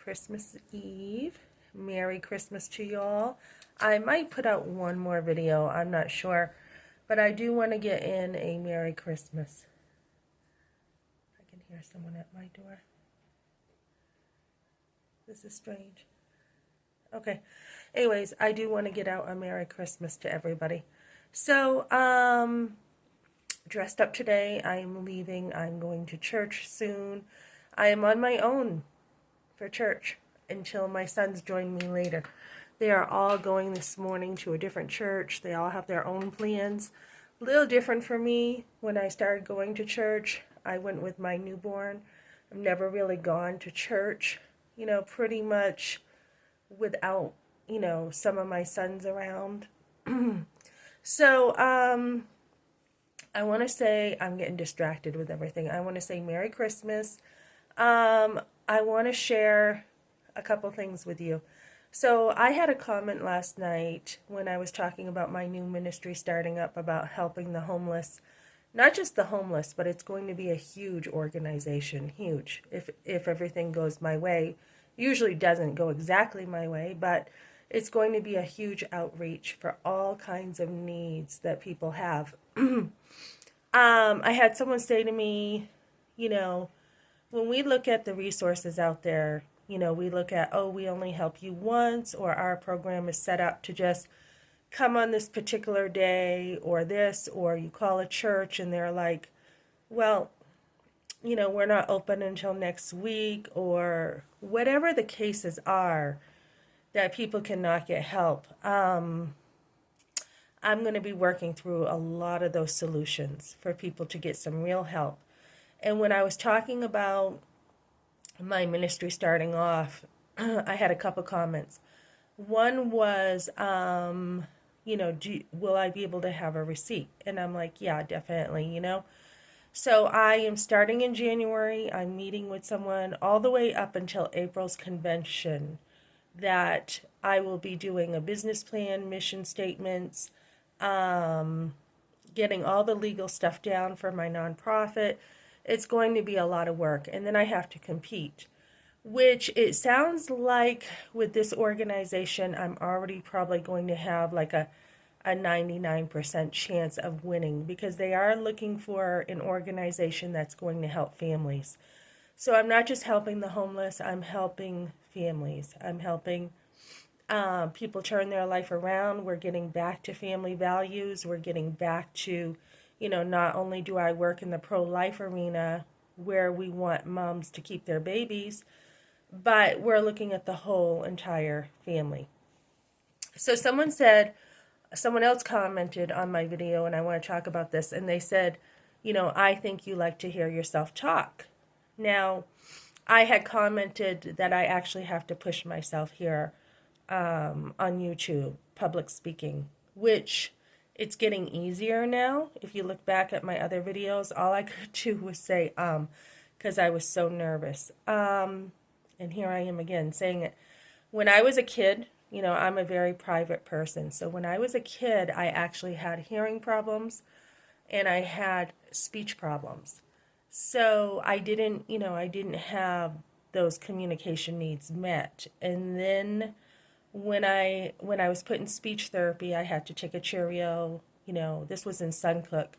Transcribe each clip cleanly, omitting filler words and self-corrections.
Christmas Eve. Merry Christmas to y'all. I might put out one more video, I'm not sure, but I do want to get in a Merry Christmas. I can hear someone at my door. This is strange. Okay. Anyways, I do want to get out a Merry Christmas to everybody. So, dressed up today. I am leaving. I'm going to church soon. I am on my own for church until my sons join me later. They are all going this morning to a different church. They all have their own plans. A little different for me. When I started going to church, I went with my newborn. I've never really gone to church, pretty much without, some of my sons around. So, I want to say, I'm getting distracted with everything. I want to say Merry Christmas. I want to share a couple things with you. So I had a comment last night when I was talking about my new ministry starting up about helping the homeless. Not just the homeless, but it's going to be a huge organization, huge, if everything goes my way. Usually doesn't go exactly my way, but it's going to be a huge outreach for all kinds of needs that people have. I had someone say to me, when we look at the resources out there, we look at, we only help you once, or our program is set up to just come on this particular day, or this, or you call a church and they're like, well, we're not open until next week, or whatever the cases are that people cannot get help. I'm going to be working through a lot of those solutions for people to get some real help. And when I was talking about my ministry starting off, I had a couple comments. One was, will I be able to have a receipt? And I'm like, yeah, definitely, So I am starting in January. I'm meeting with someone all the way up until April's convention that I will be doing a business plan, mission statements, getting all the legal stuff down for my nonprofit. It's going to be a lot of work. And then I have to compete, which it sounds like with this organization, I'm already probably going to have like a 99% chance of winning, because they are looking for an organization that's going to help families. So I'm not just helping the homeless, I'm helping families. I'm helping people turn their life around. We're getting back to family values. We're getting back to, not only do I work in the pro-life arena where we want moms to keep their babies, but we're looking at the whole entire family. So someone else commented on my video, and I want to talk about this, and they said, I think you like to hear yourself talk. Now, I had commented that I actually have to push myself here on YouTube, public speaking, which it's getting easier now. If you look back at my other videos, all I could do was say, because I was so nervous. And here I am again saying it. When I was a kid, I'm a very private person. So when I was a kid, I actually had hearing problems and I had speech problems. So I didn't have those communication needs met. And then when I was put in speech therapy, I had to take a Cheerio. This was in Suncook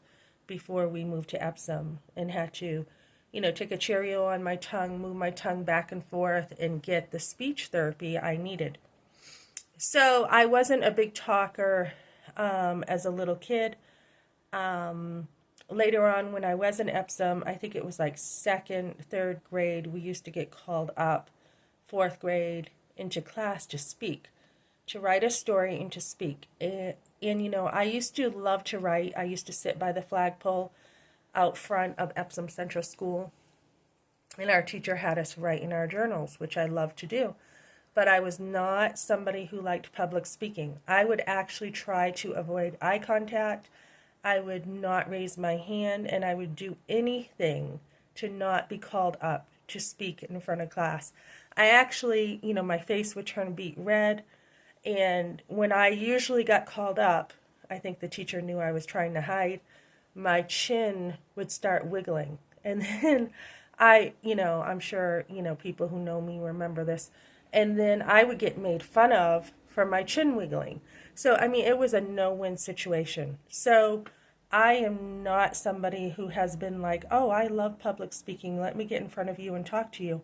before we moved to Epsom, and had to, take a Cheerio on my tongue, move my tongue back and forth, and get the speech therapy I needed. So I wasn't a big talker as a little kid. Later on, when I was in Epsom, I think it was like second, third grade, we used to get called up, fourth grade, into class to speak, to write a story and to speak. And I used to love to write. I used to sit by the flagpole out front of Epsom Central School, and our teacher had us write in our journals, which I loved to do. But I was not somebody who liked public speaking. I would actually try to avoid eye contact. I would not raise my hand, and I would do anything to not be called up to speak in front of class. I actually, my face would turn beet red, and when I usually got called up, I think the teacher knew I was trying to hide, my chin would start wiggling. And then I'm sure, people who know me remember this. And then I would get made fun of for my chin wiggling. So, I mean, it was a no-win situation. So, I am not somebody who has been like, oh, I love public speaking. Let me get in front of you and talk to you.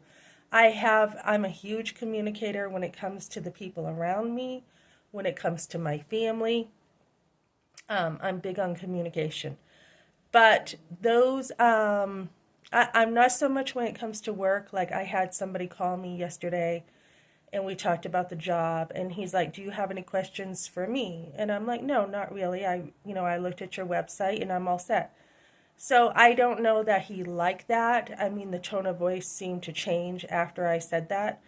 I'm a huge communicator when it comes to the people around me, when it comes to my family. I'm big on communication. But I'm not so much when it comes to work. Like I had somebody call me yesterday and we talked about the job and he's like, "Do you have any questions for me?" And I'm like, "No, not really. I looked at your website and I'm all set." So I don't know that he liked that. I mean, the tone of voice seemed to change after I said that.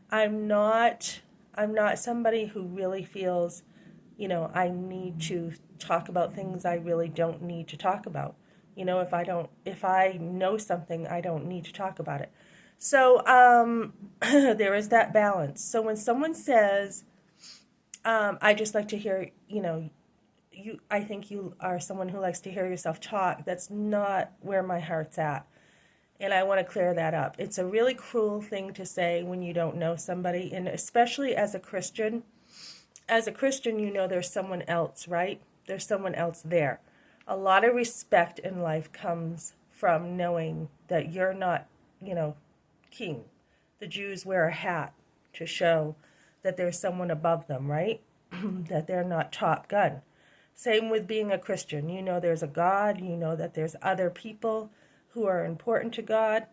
I'm not I'm not somebody who really feels, I need to talk about things I really don't need to talk about. If I know something, I don't need to talk about it. So there is that balance. So when someone says, I just like to hear, I think you are someone who likes to hear yourself talk, that's not where my heart's at. And I want to clear that up. It's a really cruel thing to say when you don't know somebody, and especially as a Christian. As a Christian, there's someone else, right? There's someone else there. A lot of respect in life comes from knowing that you're not, king. The Jews wear a hat to show that there's someone above them, right? That they're not top gun. Same with being a Christian. There's a God, that there's other people who are important to God.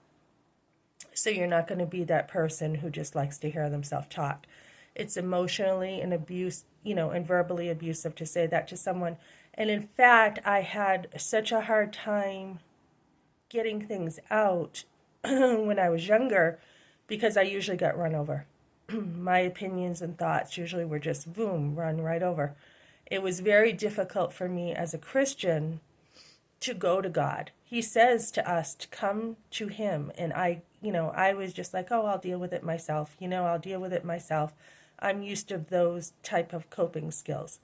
So you're not going to be that person who just likes to hear themselves talk. It's emotionally and verbally abusive to say that to someone. And in fact, I had such a hard time getting things out when I was younger because I usually got run over. My opinions and thoughts usually were just boom, run right over. It was very difficult for me as a Christian to go to God. He says to us to come to him. And I was just like, oh, I'll deal with it myself. I'll deal with it myself. I'm used to those type of coping skills.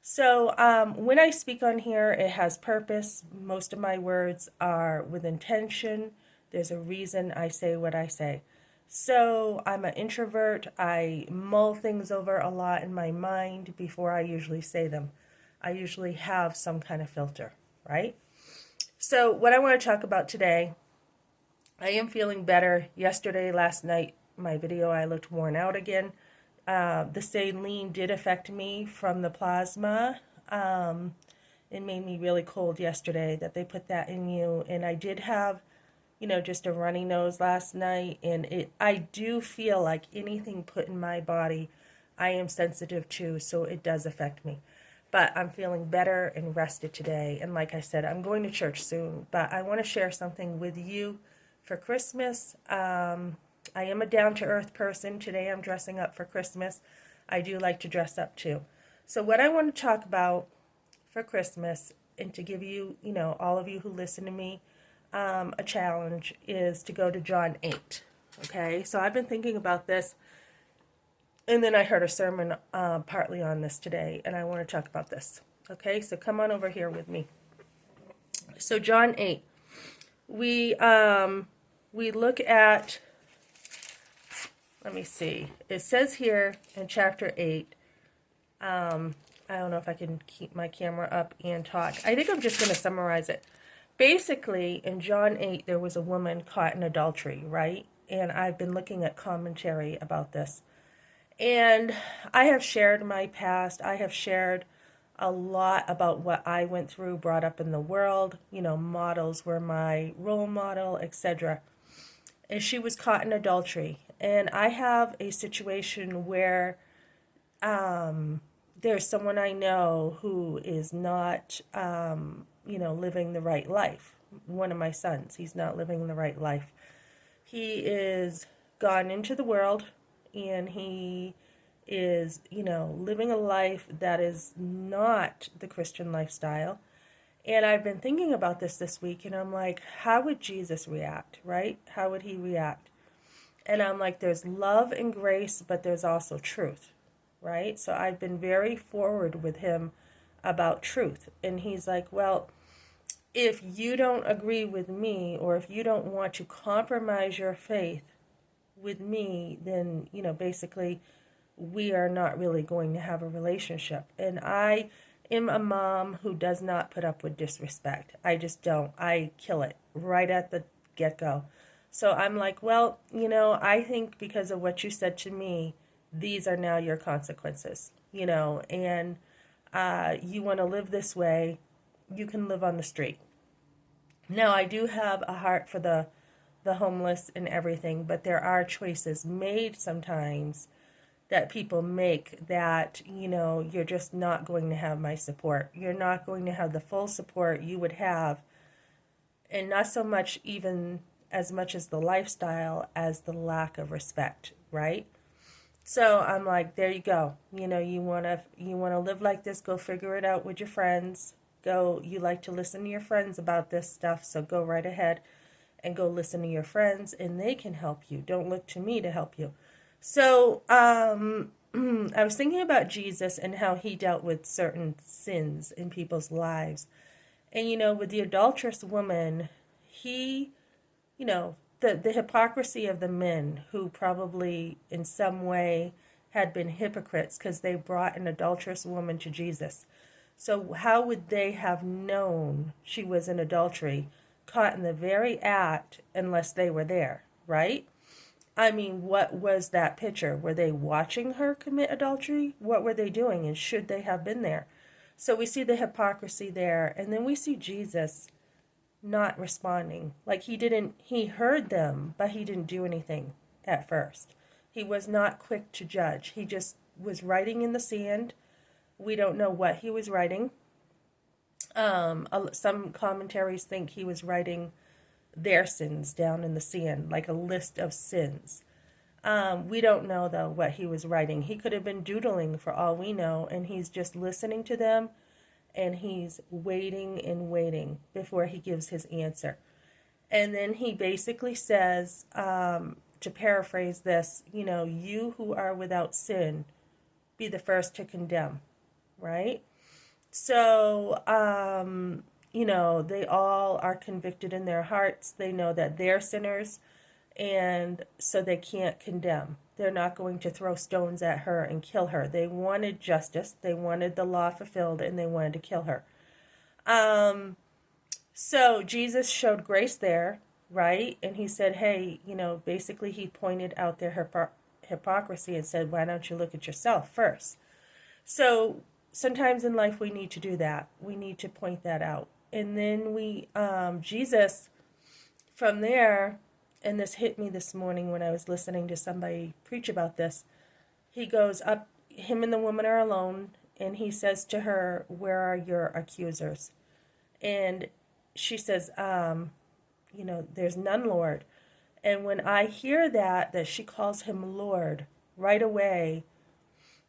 So when I speak on here, it has purpose. Most of my words are with intention. There's a reason I say what I say. So I'm an introvert. I mull things over a lot in my mind before I usually say them. I usually have some kind of filter, right? So what I want to talk about today, I am feeling better. Yesterday, last night, my video, I looked worn out again. The saline did affect me from the plasma. It made me really cold yesterday that they put that in you. And I did have, just a runny nose last night. And I do feel like anything put in my body, I am sensitive to, so it does affect me. But I'm feeling better and rested today. And like I said, I'm going to church soon. But I want to share something with you for Christmas. I am a down-to-earth person. Today I'm dressing up for Christmas. I do like to dress up too. So what I want to talk about for Christmas and to give you, all of you who listen to me, a challenge is to go to John 8. Okay, so I've been thinking about this, and then I heard a sermon partly on this today, and I want to talk about this. Okay, so come on over here with me. So John 8, we look at, let me see. It says here in chapter 8, I don't know if I can keep my camera up and talk. I think I'm just going to summarize it. Basically, in John 8, there was a woman caught in adultery, right? And I've been looking at commentary about this. And I have shared my past. I have shared a lot about what I went through, brought up in the world. Models were my role model, etc. And she was caught in adultery. And I have a situation where there's someone I know who is not, living the right life. One of my sons, he's not living the right life. He is gone into the world and he is, living a life that is not the Christian lifestyle. And I've been thinking about this week, and I'm like, how would Jesus react, right? How would he react? And I'm like, there's love and grace, but there's also truth, right? So I've been very forward with him about truth. And he's like, well, if you don't agree with me, or if you don't want to compromise your faith with me, then, basically we are not really going to have a relationship. And I am a mom who does not put up with disrespect. I just don't. I kill it right at the get go. So I'm like, well, I think because of what you said to me, these are now your consequences, and you want to live this way, you can live on the street. Now, I do have a heart for the homeless and everything, but there are choices made sometimes that people make that, you're just not going to have my support. You're not going to have the full support you would have, and not so much even as much as the lifestyle as the lack of respect, right? So I'm like, there you go. You want to live like this, go figure it out with your friends. Go, you like to listen to your friends about this stuff, so go right ahead and go listen to your friends, and they can help you. Don't look to me to help you. So, I was thinking about Jesus and how he dealt with certain sins in people's lives. And, with the adulterous woman, he, the hypocrisy of the men who probably in some way had been hypocrites because they brought an adulterous woman to Jesus. So, how would they have known she was in adultery, caught in the very act, unless they were there, right? I mean, what was that picture? Were they watching her commit adultery? What were they doing? And should they have been there? So we see the hypocrisy there. And then we see Jesus not responding. Like he heard them, but he didn't do anything at first. He was not quick to judge. He just was writing in the sand. We don't know what he was writing. Some commentaries think he was writing their sins down in the sand, like a list of sins. We don't know, though, what he was writing. He could have been doodling for all we know, and he's just listening to them, and he's waiting and waiting before he gives his answer. And then he basically says, to paraphrase this, you who are without sin, be the first to condemn, right? So, they all are convicted in their hearts. They know that they're sinners, and so they can't condemn. They're not going to throw stones at her and kill her. They wanted justice, they wanted the law fulfilled, and they wanted to kill her. So Jesus showed grace there, right? And he said, hey, basically he pointed out their hypocrisy and said, why don't you look at yourself first? So sometimes in life we need to do that. We need to point that out. And then Jesus, from there, and this hit me this morning when I was listening to somebody preach about this, he goes up, him and the woman are alone, and he says to her, where are your accusers? And she says, there's none, Lord. And when I hear that she calls him Lord, right away,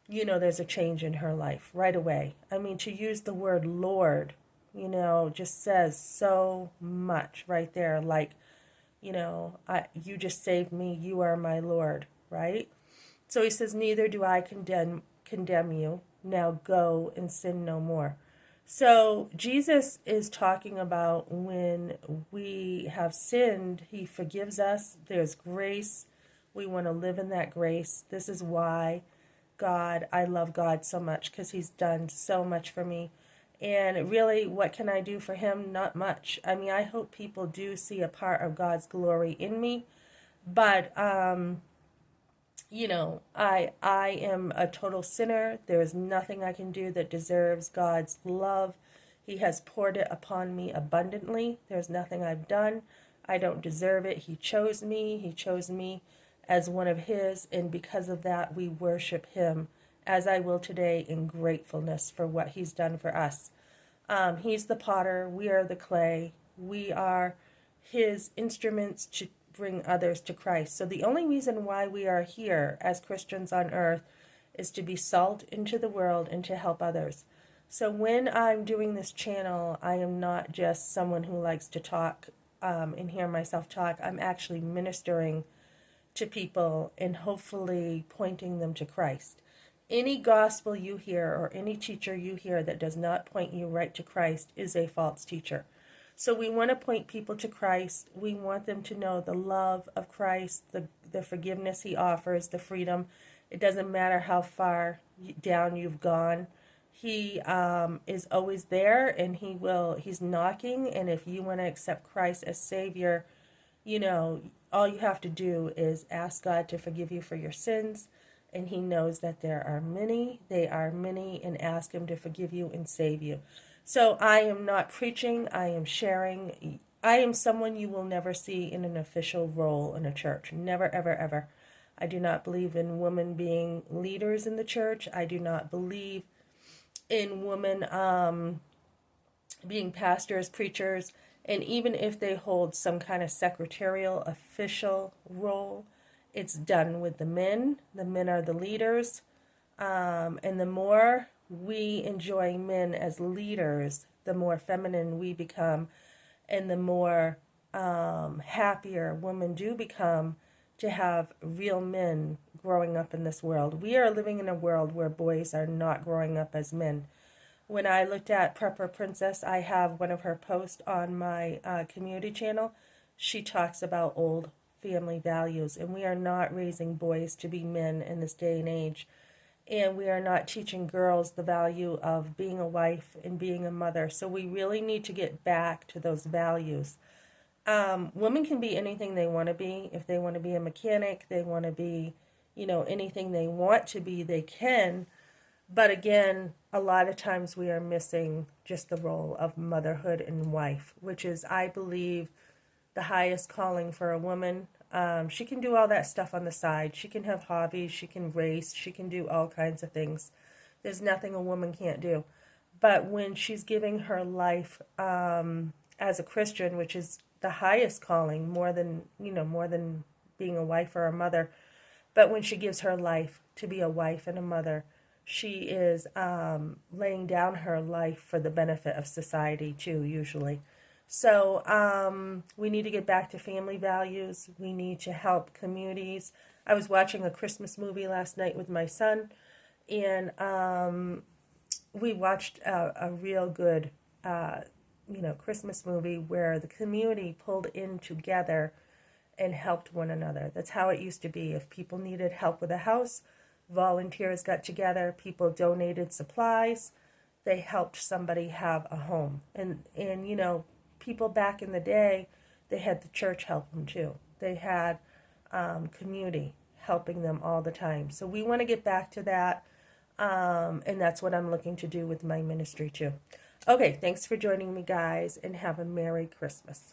there's a change in her life right away. I mean, to use the word Lord, just says so much right there. Like, you just saved me. You are my Lord, right? So he says, neither do I condemn you. Now go and sin no more. So Jesus is talking about when we have sinned, he forgives us. There's grace. We want to live in that grace. This is why I love God so much, because he's done so much for me. And really, what can I do for him? Not much. I mean, I hope people do see a part of God's glory in me. But, I am a total sinner. There is nothing I can do that deserves God's love. He has poured it upon me abundantly. There's nothing I've done. I don't deserve it. He chose me. He chose me as one of his. And because of that, we worship him, as I will today, in gratefulness for what he's done for us. He's the potter. We are the clay. We are his instruments to bring others to Christ. So the only reason why we are here as Christians on earth is to be salt into the world and to help others. So when I'm doing this channel, I am not just someone who likes to talk and hear myself talk. I'm actually ministering to people and hopefully pointing them to Christ. Any gospel you hear or any teacher you hear that does not point you right to Christ is a false teacher. So we want to point people to Christ. We want them to know the love of Christ, the forgiveness he offers, the freedom. It doesn't matter how far down you've gone. He is always there, and he's knocking. And if you want to accept Christ as Savior, all you have to do is ask God to forgive you for your sins. And he knows that they are many, and ask him to forgive you and save you. So I am not preaching, I am sharing. I am someone you will never see in an official role in a church. Never, ever, ever. I do not believe in women being leaders in the church. I do not believe in women being pastors, preachers, and even if they hold some kind of secretarial official role, it's done with the men. The men are the leaders. And the more we enjoy men as leaders, the more feminine we become, and the more happier women do become to have real men growing up in this world. We are living in a world where boys are not growing up as men. When I looked at Prepper Princess, I have one of her posts on my community channel. She talks about old family values, and we are not raising boys to be men in this day and age. And we are not teaching girls the value of being a wife and being a mother. So we really need to get back to those values. Women can be anything they want to be. If they want to be a mechanic, they want to be, anything they want to be, they can. But again, a lot of times we are missing just the role of motherhood and wife, which is, I believe, the highest calling for a woman. She can do all that stuff on the side. She can have hobbies. She can race. She can do all kinds of things. There's nothing a woman can't do. But when she's giving her life as a Christian, which is the highest calling, more than being a wife or a mother, but when she gives her life to be a wife and a mother, she is laying down her life for the benefit of society too, usually. So we need to get back to family values. We need to help communities. I was watching a Christmas movie last night with my son, and we watched a real good, Christmas movie where the community pulled in together and helped one another. That's how it used to be. If people needed help with a house, volunteers got together, people donated supplies, they helped somebody have a home. And people back in the day, they had the church help them too. They had community helping them all the time. So we want to get back to that, and that's what I'm looking to do with my ministry too. Okay, thanks for joining me, guys, and have a Merry Christmas.